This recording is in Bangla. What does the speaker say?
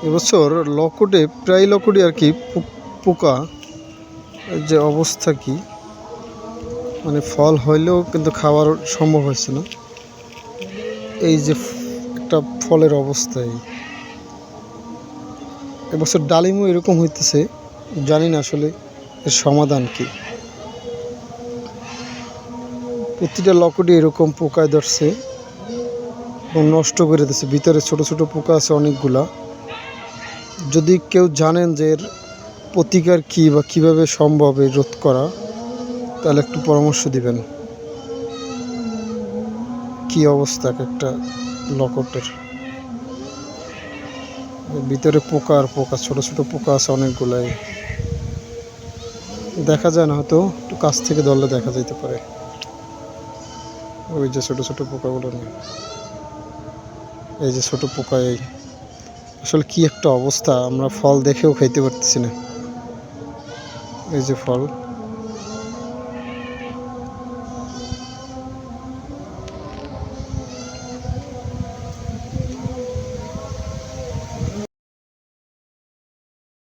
এবছর লকটে প্রায় লকটে আর কি পোকা যে অবস্থা কি মানে ফল হইলেও কিন্তু খাওয়ার সম্ভব হচ্ছে না। এই যে একটা ফলের অবস্থায় এবছর ডালিমও এরকম হইতেছে, জানি না আসলে এর সমাধান কি। প্রতিটা লকটে এরকম পোকায় ধরছে এবং নষ্ট করে দিচ্ছে। ভিতরে ছোট ছোট পোকা আছে অনেকগুলা। যদি কেউ জানেন যে এর প্রতিকার কী বা কীভাবে সম্ভব এই রোধ করা, তাহলে একটু পরামর্শ দিবেন। কি অবস্থা একটা লকটের, ভিতরে পোকা আর পোকা, ছোট ছোট পোকা আছে অনেকগুলাই। দেখা যায় না, হয়তো একটু কাছ থেকে ধরলে দেখা যেতে পারে। ওই যে ছোট ছোট পোকাগুলো নিয়ে, এই যে ছোট পোকা। এই আসলে কি একটা অবস্থা, আমরা ফল দেখেও খাইতে পারতেছি না। এই যে ফল।